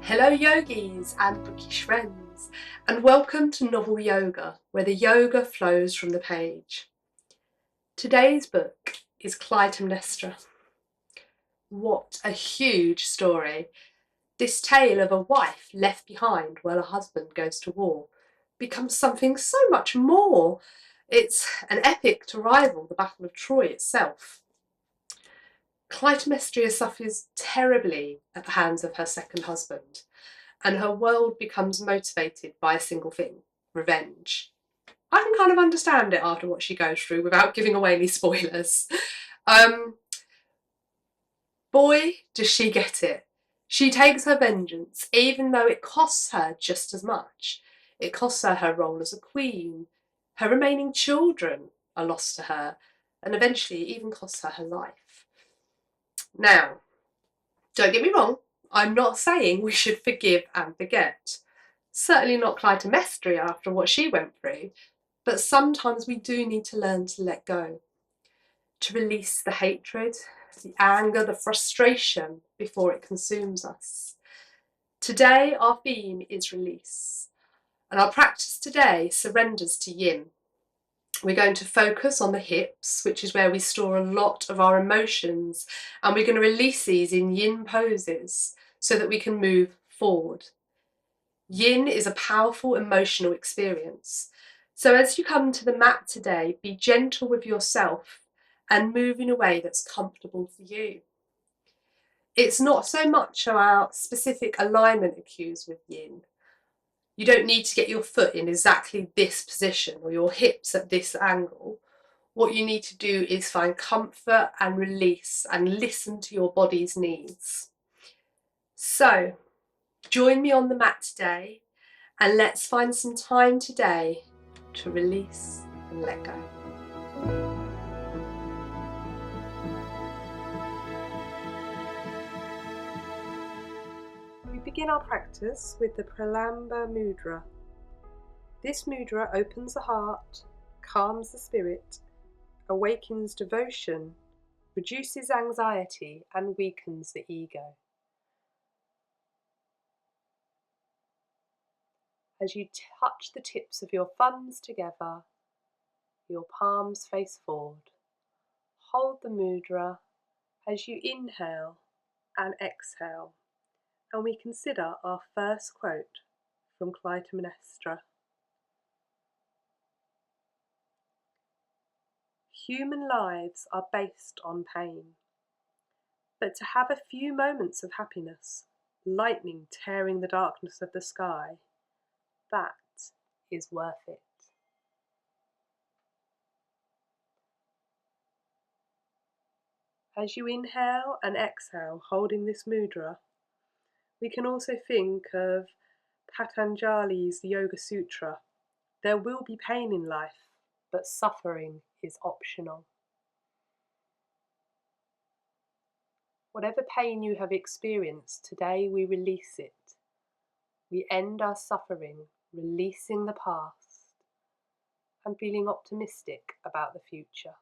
Hello yogis and bookish friends, and welcome to Novel Yoga, where the yoga flows from the page. Today's book is Clytemnestra. What a huge story. This tale of a wife left behind while her husband goes to war becomes something so much more. It's an epic to rival the Battle of Troy itself. Clytemnestra suffers terribly at the hands of her second husband, and her world becomes motivated by a single thing: revenge. I can kind of understand it after what she goes through without giving away any spoilers. Boy, does she get it. She takes her vengeance, even though it costs her just as much. It costs her her role as a queen. Her remaining children are lost to her, and eventually it even costs her her life. Now, don't get me wrong, I'm not saying we should forgive and forget. Certainly not Clytemnestra after what she went through, but sometimes we do need to learn to let go, to release the hatred, the anger, the frustration before it consumes us. Today our theme is release, and our practice today surrenders to yin. We're going to focus on the hips, which is where we store a lot of our emotions, and we're going to release these in yin poses so that we can move forward. Yin is a powerful emotional experience. So as you come to the mat today, be gentle with yourself and move in a way that's comfortable for you. It's not so much about specific alignment cues with yin. You don't need to get your foot in exactly this position or your hips at this angle. What you need to do is find comfort and release and listen to your body's needs. So, join me on the mat today and let's find some time today to release and let go. We begin our practice with the Pralamba Mudra. This mudra opens the heart, calms the spirit, awakens devotion, reduces anxiety, and weakens the ego. As you touch the tips of your thumbs together, your palms face forward, hold the mudra as you inhale and exhale, and we consider our first quote from Clytemnestra. Human lives are based on pain, but to have a few moments of happiness, lightning tearing the darkness of the sky, that is worth it. As you inhale and exhale holding this mudra, we can also think of Patanjali's Yoga Sutra. There will be pain in life, but suffering is optional. Whatever pain you have experienced, today we release it. We end our suffering, releasing the past, and feeling optimistic about the future.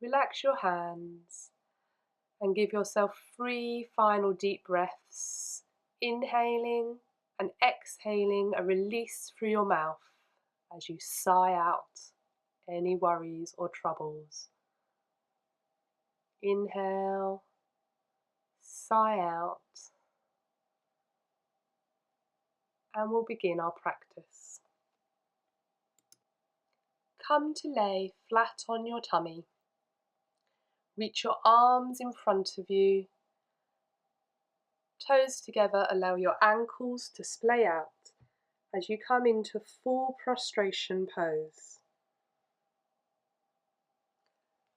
Relax your hands and give yourself 3 final deep breaths, inhaling and exhaling a release through your mouth as you sigh out any worries or troubles. Inhale, sigh out, and we'll begin our practice. Come to lay flat on your tummy. Reach your arms in front of you. Toes together, allow your ankles to splay out as you come into full prostration pose.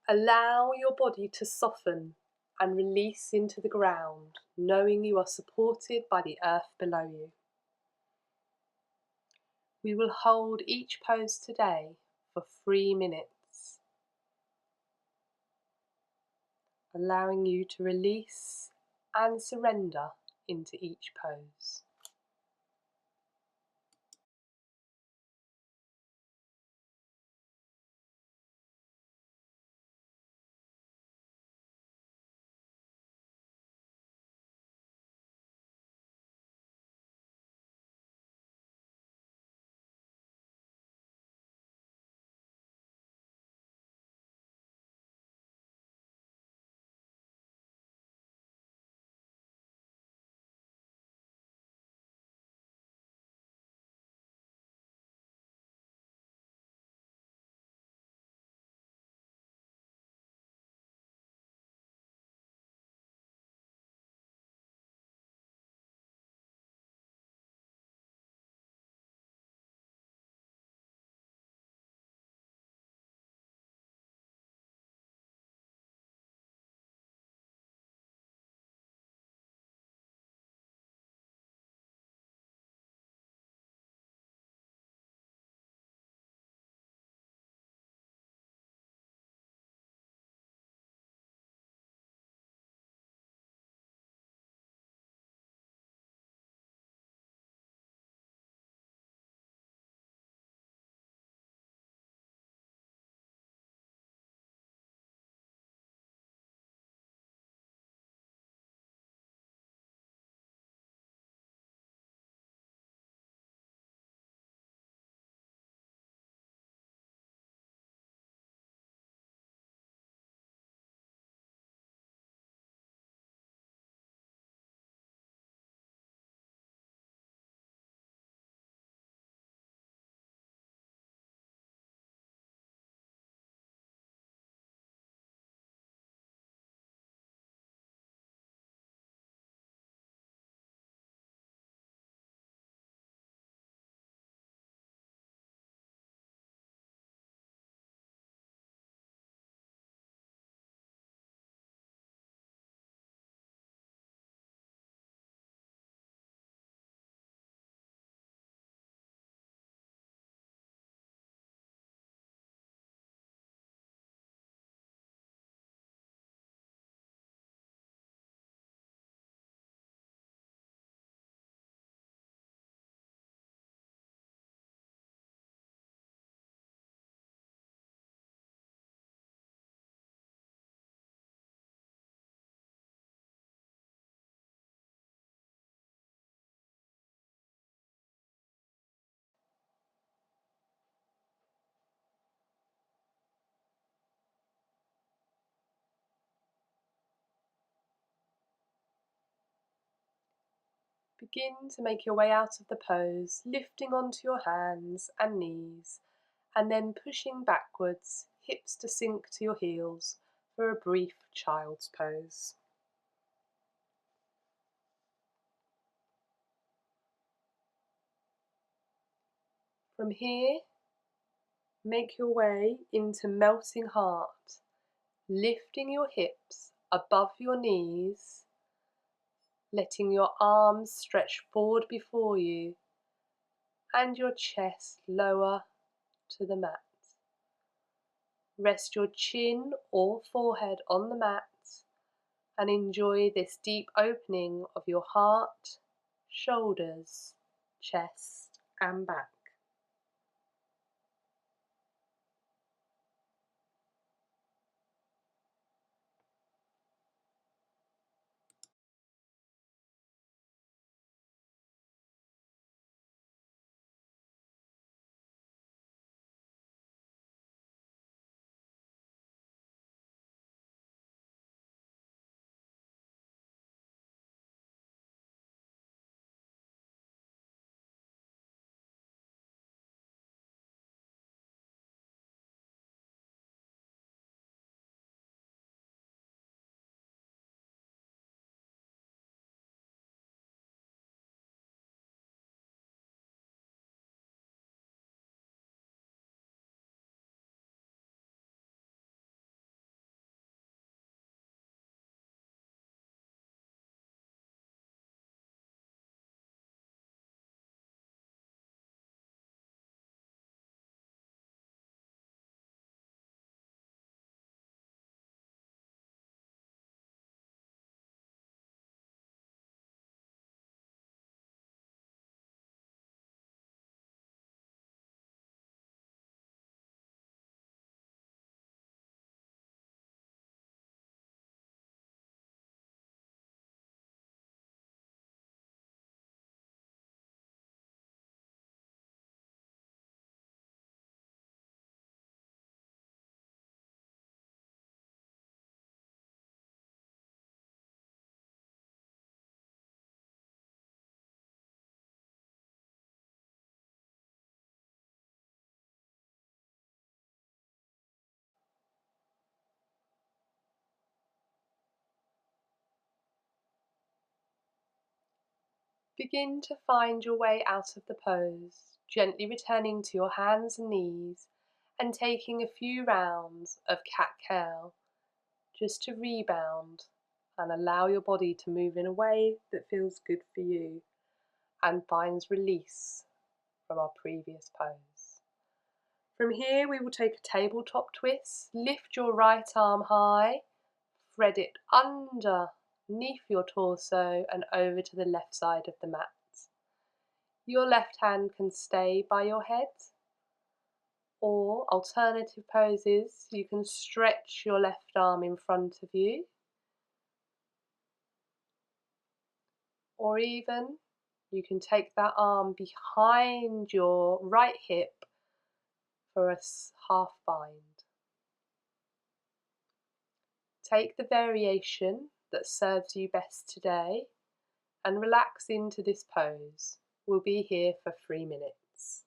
Allow your body to soften and release into the ground, knowing you are supported by the earth below you. We will hold each pose today for 3 minutes, allowing you to release and surrender into each pose. Begin to make your way out of the pose, lifting onto your hands and knees, and then pushing backwards, hips to sink to your heels for a brief child's pose. From here, make your way into melting heart, lifting your hips above your knees, letting your arms stretch forward before you and your chest lower to the mat. Rest your chin or forehead on the mat and enjoy this deep opening of your heart, shoulders, chest and back. Begin to find your way out of the pose, gently returning to your hands and knees and taking a few rounds of cat-cow just to rebound and allow your body to move in a way that feels good for you and finds release from our previous pose. From here we will take a tabletop twist, lift your right arm high, thread it underneath your torso and over to the left side of the mat. Your left hand can stay by your head, or alternative poses, you can stretch your left arm in front of you, or even you can take that arm behind your right hip for a half bind. Take the variation that serves you best today and relax into this pose. We'll be here for 3 minutes.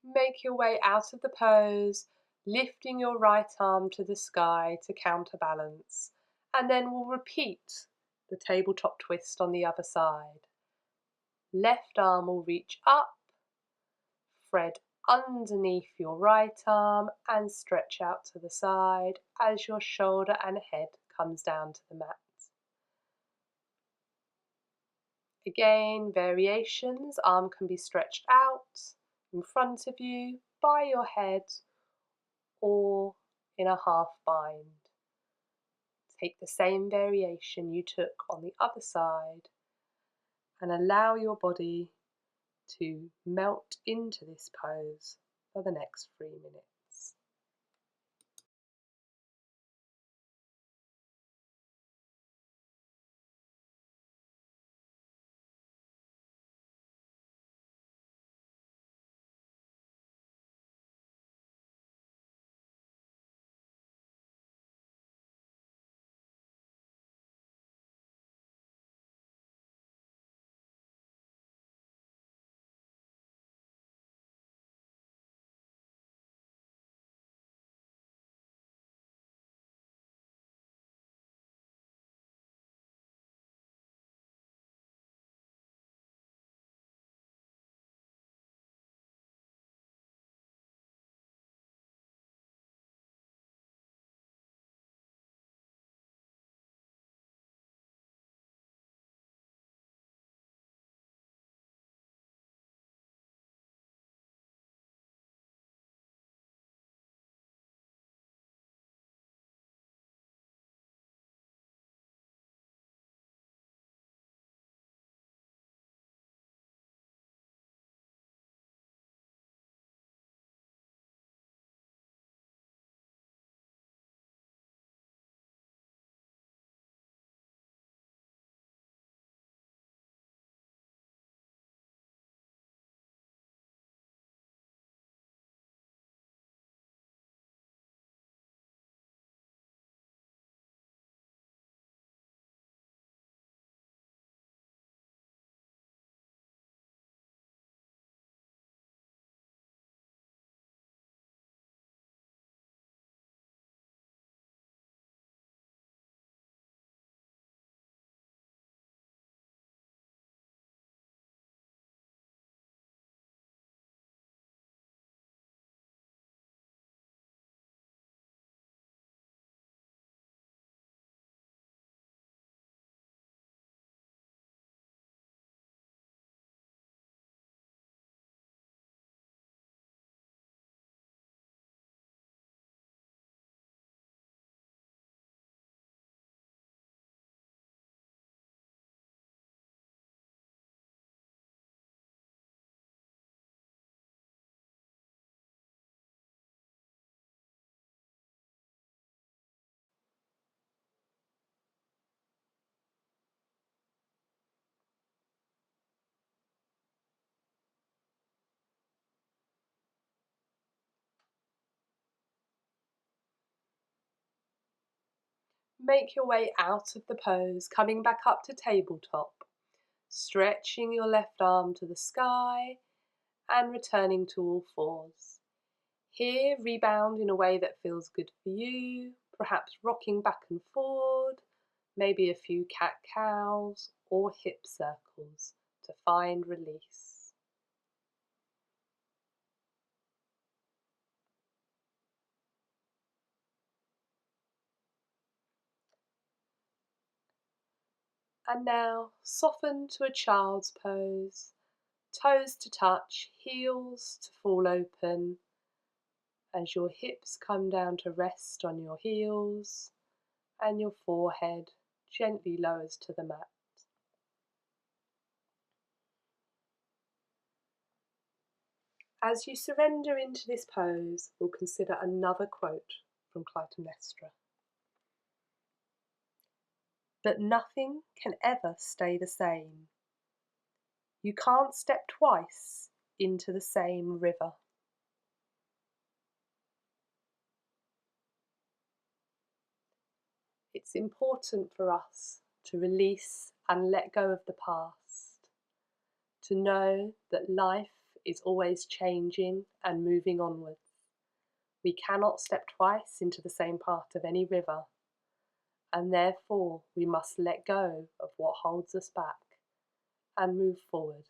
Make your way out of the pose, lifting your right arm to the sky to counterbalance, and then we'll repeat the tabletop twist on the other side. Left arm will reach up, thread underneath your right arm and stretch out to the side as your shoulder and head comes down to the mat. Again, variations, arm can be stretched out in front of you, by your head, or in a half bind. Take the same variation you took on the other side and allow your body to melt into this pose for the next 3 minutes. Make your way out of the pose, coming back up to tabletop, stretching your left arm to the sky and returning to all fours. Here, rebound in a way that feels good for you, perhaps rocking back and forward, maybe a few cat-cows or hip circles to find release. And now, soften to a child's pose, toes to touch, heels to fall open, as your hips come down to rest on your heels and your forehead gently lowers to the mat. As you surrender into this pose, we'll consider another quote from Clytemnestra. But nothing can ever stay the same. You can't step twice into the same river. It's important for us to release and let go of the past, to know that life is always changing and moving onwards. We cannot step twice into the same part of any river, and therefore we must let go of what holds us back and move forward.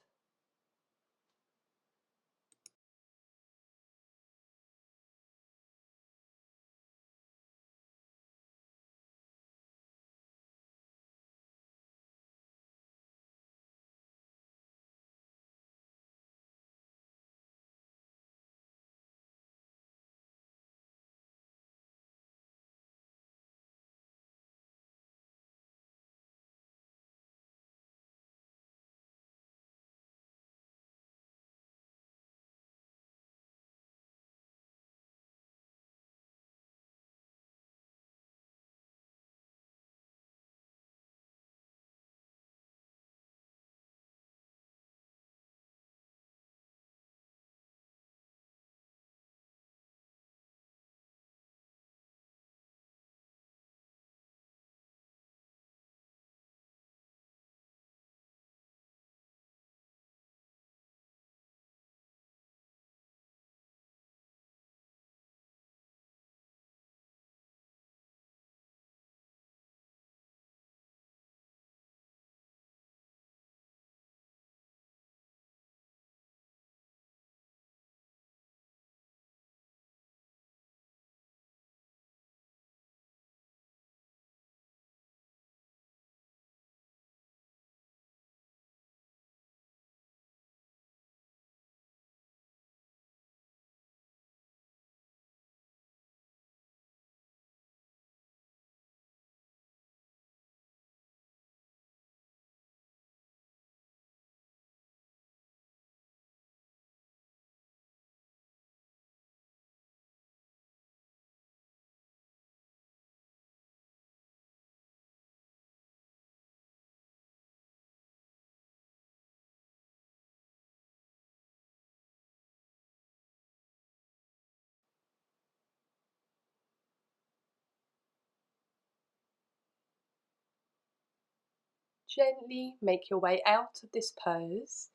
Gently make your way out of this pose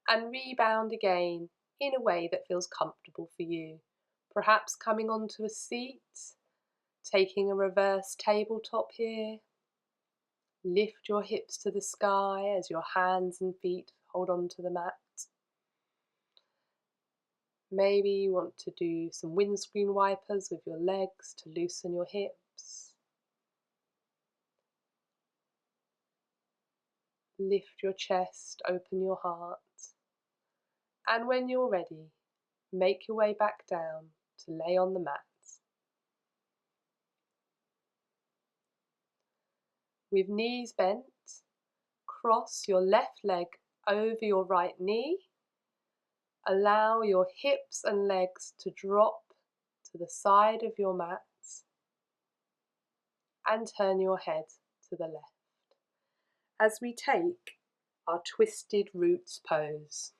and rebound again in a way that feels comfortable for you. Perhaps coming onto a seat, taking a reverse tabletop here. Lift your hips to the sky as your hands and feet hold onto the mat. Maybe you want to do some windscreen wipers with your legs to loosen your hips. Lift your chest, open your heart. And when you're ready, make your way back down to lay on the mat. With knees bent, cross your left leg over your right knee. Allow your hips and legs to drop to the side of your mat and turn your head to the left as we take our twisted roots pose.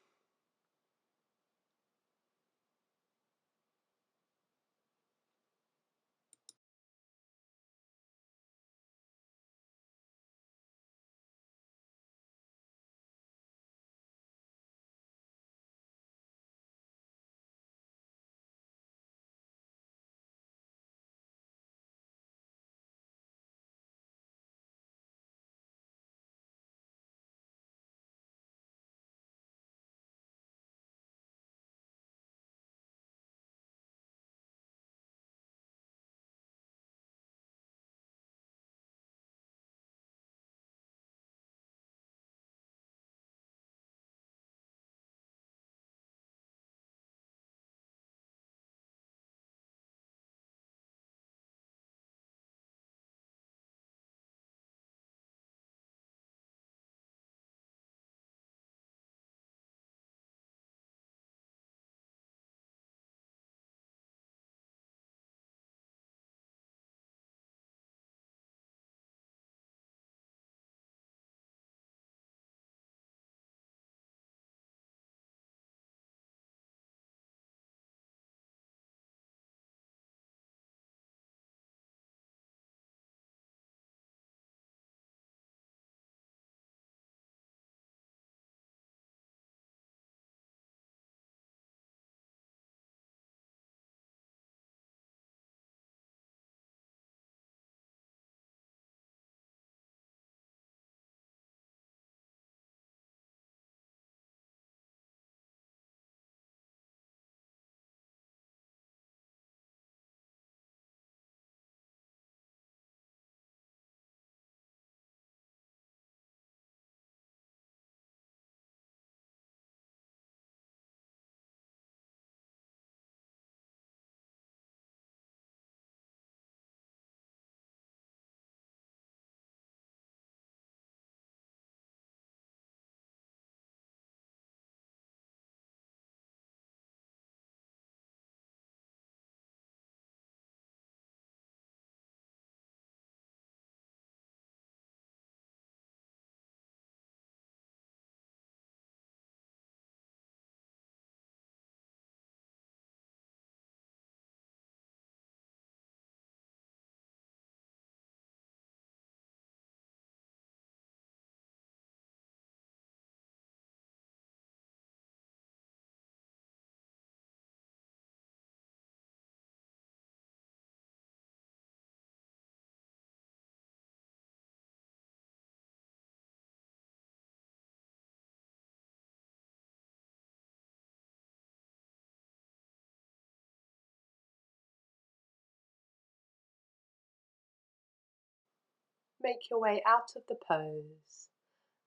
Make your way out of the pose.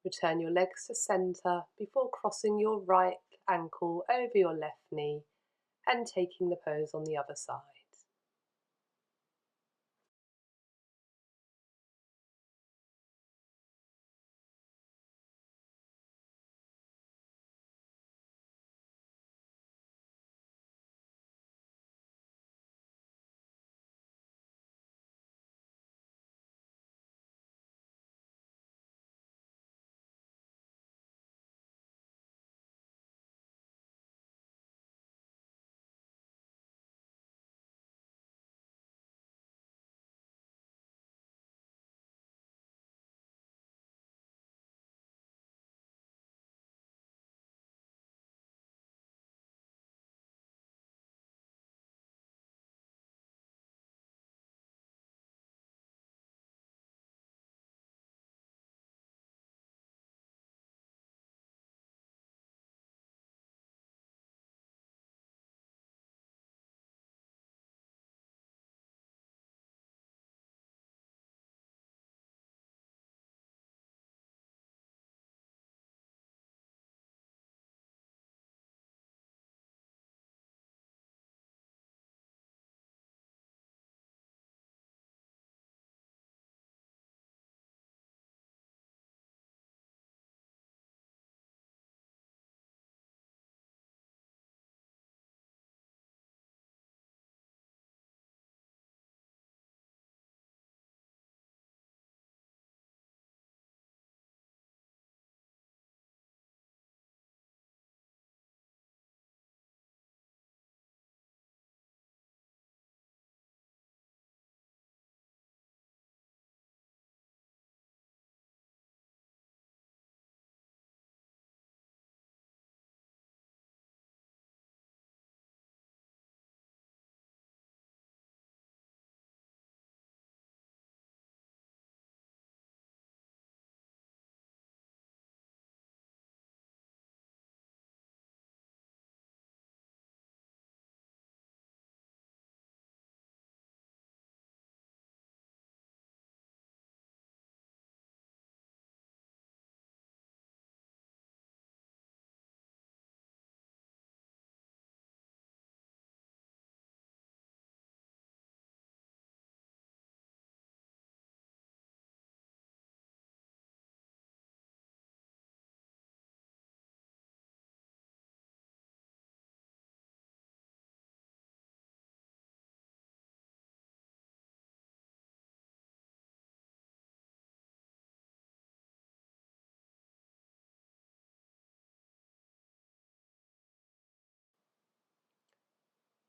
Return your legs to centre before crossing your right ankle over your left knee and taking the pose on the other side.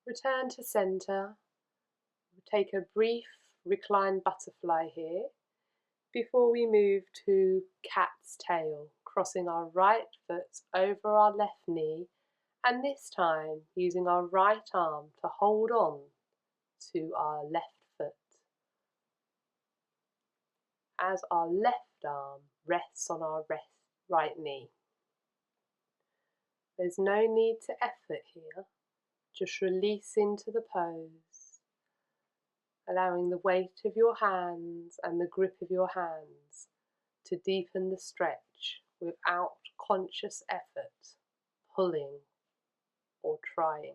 Return to centre. Take a brief reclined butterfly here before we move to cat's tail, crossing our right foot over our left knee and this time using our right arm to hold on to our left foot as our left arm rests on our right knee. There's no need to effort here, just release into the pose, allowing the weight of your hands and the grip of your hands to deepen the stretch without conscious effort, pulling or trying.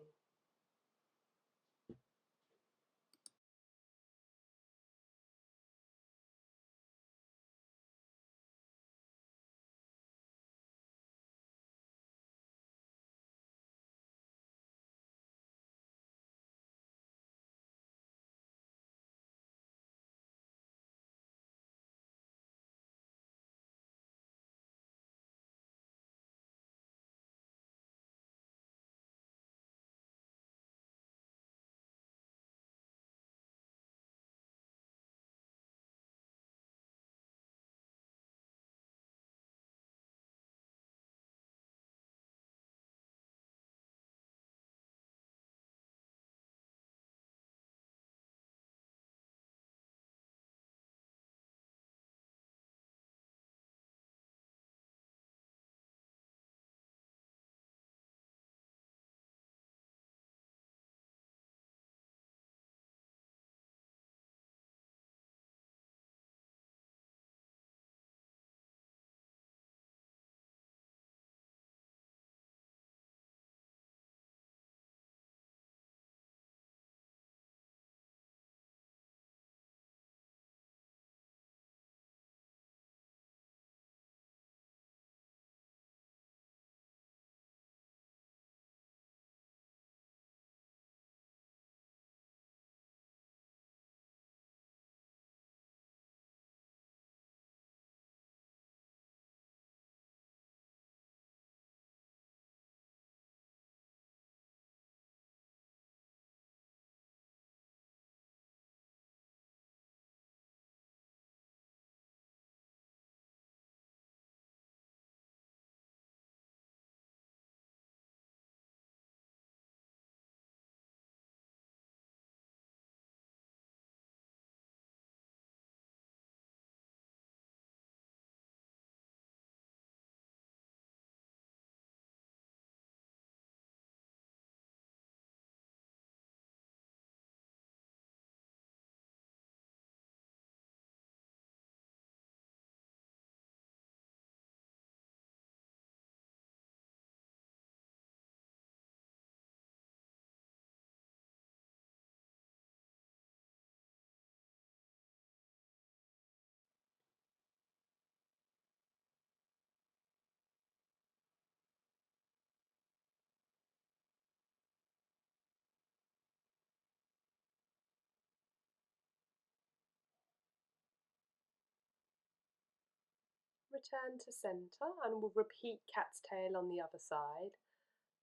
return to centre and we'll repeat cat's tail on the other side.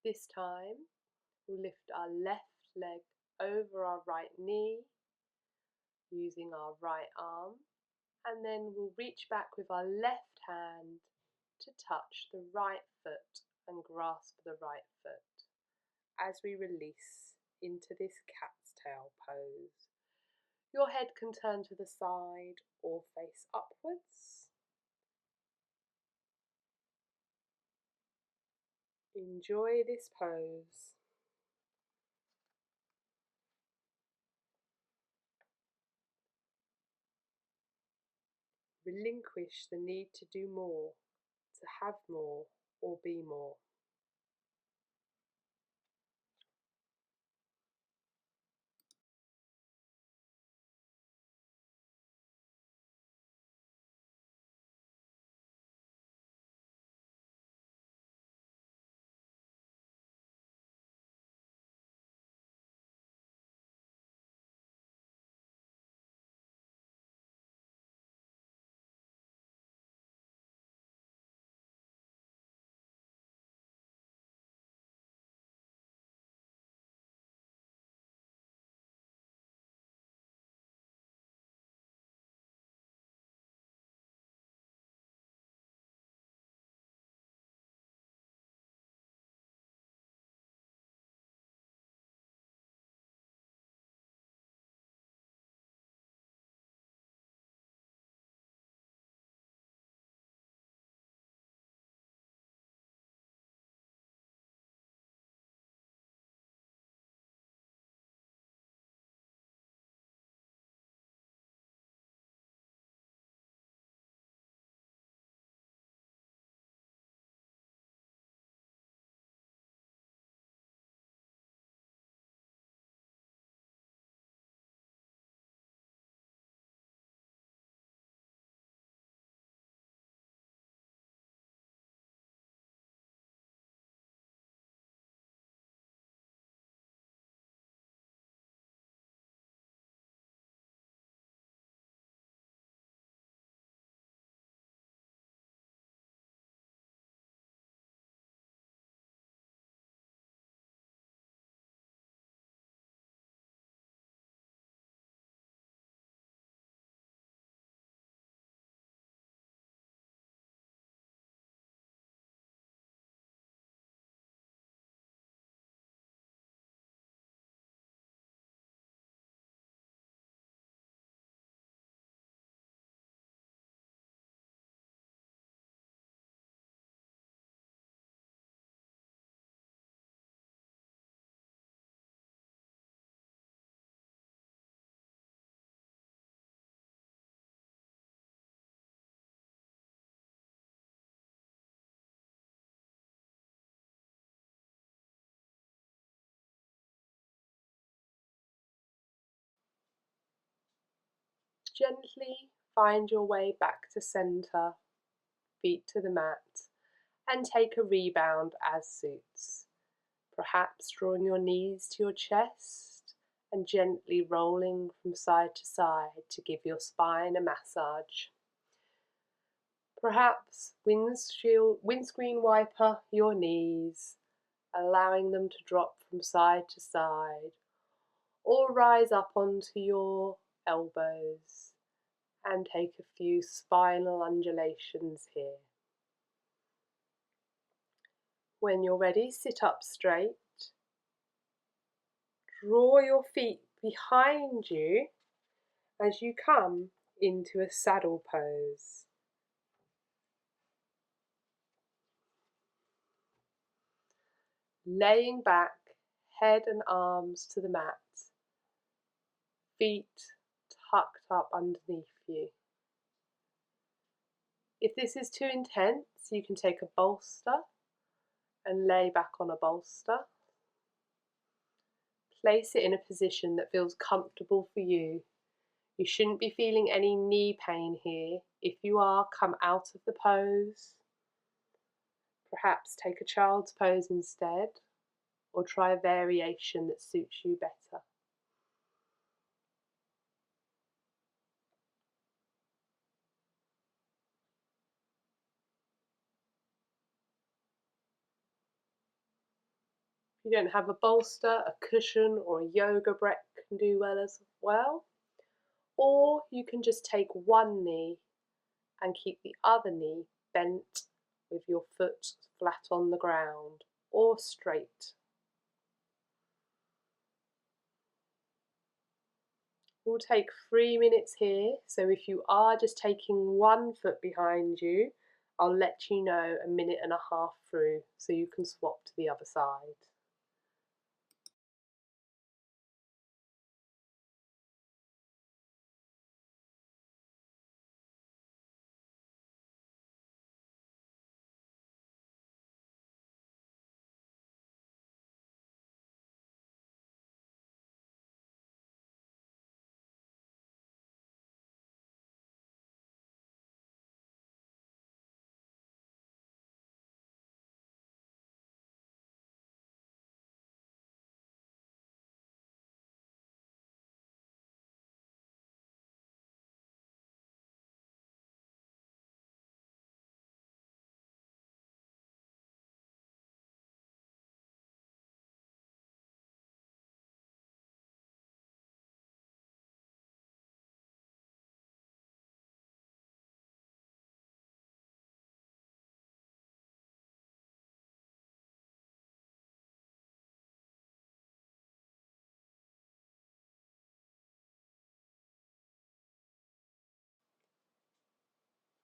This time we'll lift our left leg over our right knee using our right arm, and then we'll reach back with our left hand to touch the right foot and grasp the right foot as we release into this cat's tail pose. Your head can turn to the side or face upwards. Enjoy this pose. Relinquish the need to do more, to have more, or be more. Gently find your way back to centre, feet to the mat, and take a rebound as suits. Perhaps drawing your knees to your chest and gently rolling from side to side to give your spine a massage. Perhaps windscreen wiper your knees, allowing them to drop from side to side, or rise up onto your elbows and take a few spinal undulations here. When you're ready, sit up straight. Draw your feet behind you as you come into a saddle pose. Laying back, head and arms to the mat, feet tucked up underneath you. If this is too intense, you can take a bolster and lay back on a bolster. Place it in a position that feels comfortable for you. You shouldn't be feeling any knee pain here. If you are, come out of the pose. Perhaps take a child's pose instead, or try a variation that suits you better. If you don't have a bolster, a cushion or a yoga brick can do well as well. Or you can just take one knee and keep the other knee bent with your foot flat on the ground or straight. We'll take 3 minutes here, so if you are just taking one foot behind you, I'll let you know a minute and a half through so you can swap to the other side.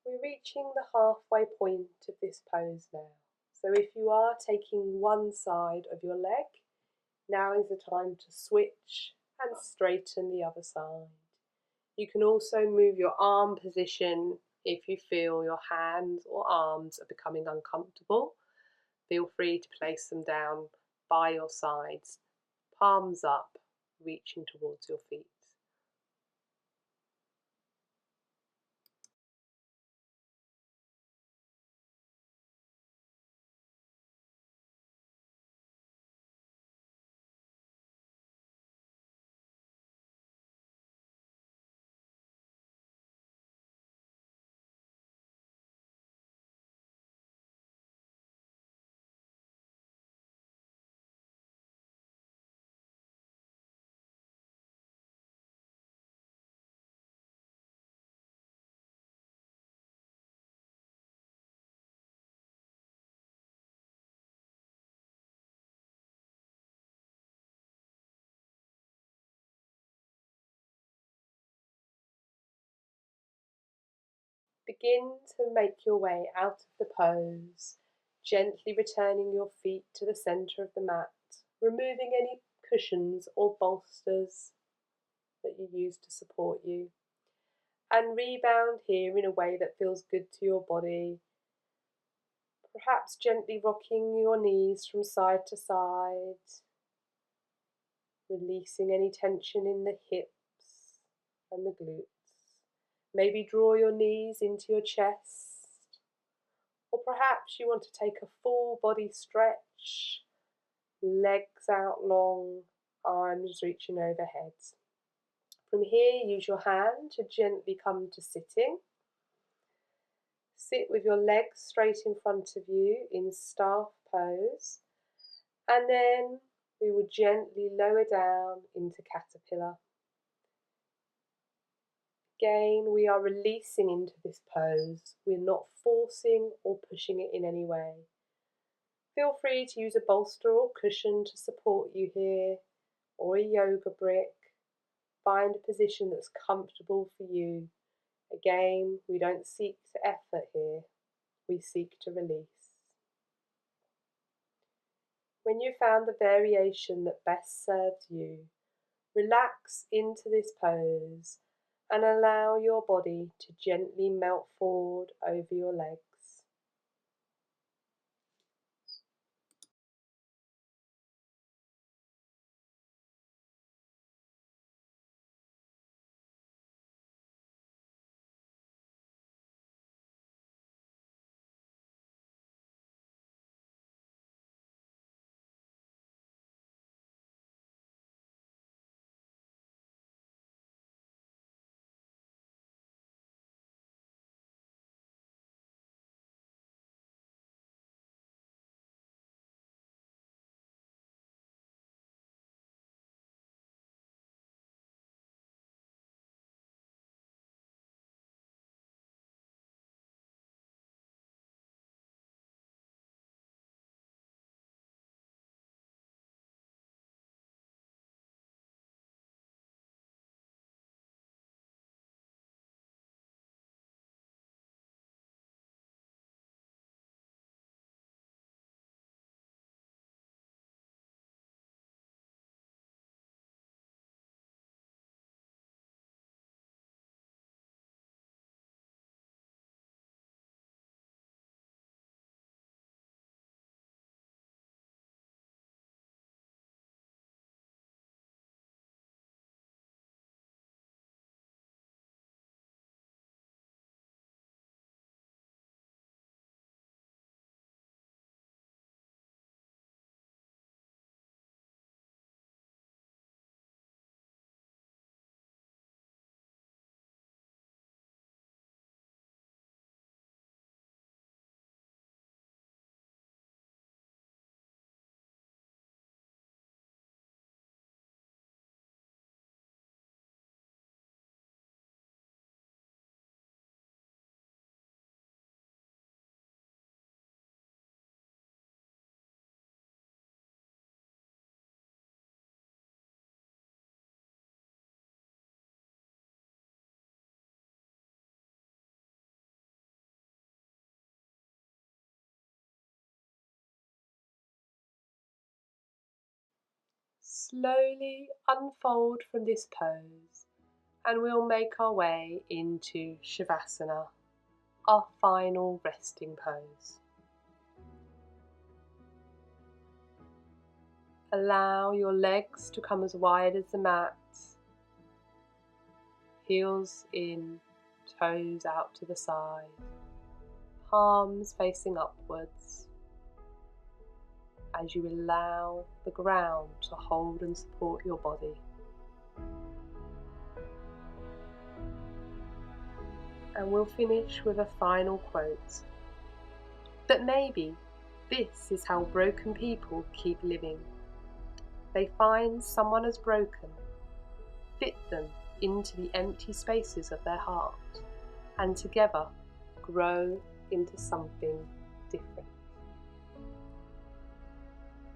We're reaching the halfway point of this pose now. So if you are taking one side of your leg, now is the time to switch and straighten the other side. You can also move your arm position if you feel your hands or arms are becoming uncomfortable. Feel free to place them down by your sides, palms up, reaching towards your feet. Begin to make your way out of the pose, gently returning your feet to the centre of the mat, removing any cushions or bolsters that you use to support you, and rebound here in a way that feels good to your body, perhaps gently rocking your knees from side to side, releasing any tension in the hips and the glutes. Maybe draw your knees into your chest, or perhaps you want to take a full body stretch, legs out long, arms reaching overhead. From here, use your hand to gently come to sitting. Sit with your legs straight in front of you in staff pose, and then we will gently lower down into caterpillar. Again, we are releasing into this pose. We're not forcing or pushing it in any way. Feel free to use a bolster or cushion to support you here, or a yoga brick. Find a position that's comfortable for you. Again, we don't seek to effort here, we seek to release. When you've found the variation that best serves you, relax into this pose and allow your body to gently melt forward over your legs. slowly unfold from this pose, and we'll make our way into Shavasana, our final resting pose. Allow your legs to come as wide as the mat, heels in, toes out to the side, palms facing upwards, as you allow the ground to hold and support your body. And we'll finish with a final quote. But maybe this is how broken people keep living. They find someone as broken, fit them into the empty spaces of their heart, and together grow into something different.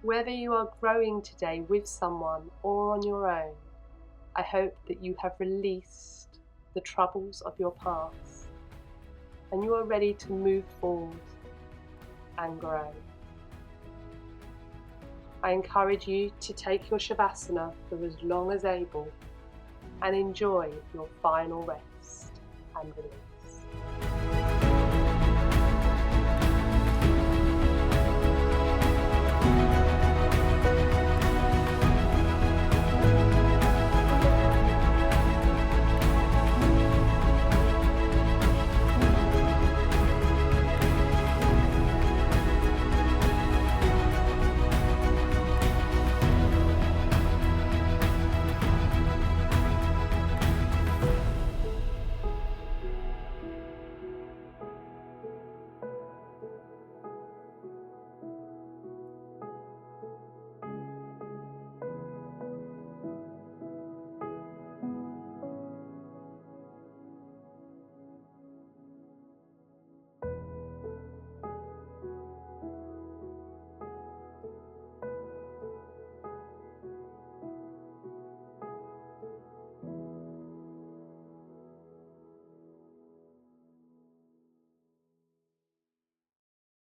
Whether you are growing today with someone or on your own, I hope that you have released the troubles of your past and you are ready to move forward and grow. I encourage you to take your Shavasana for as long as able and enjoy your final rest and release.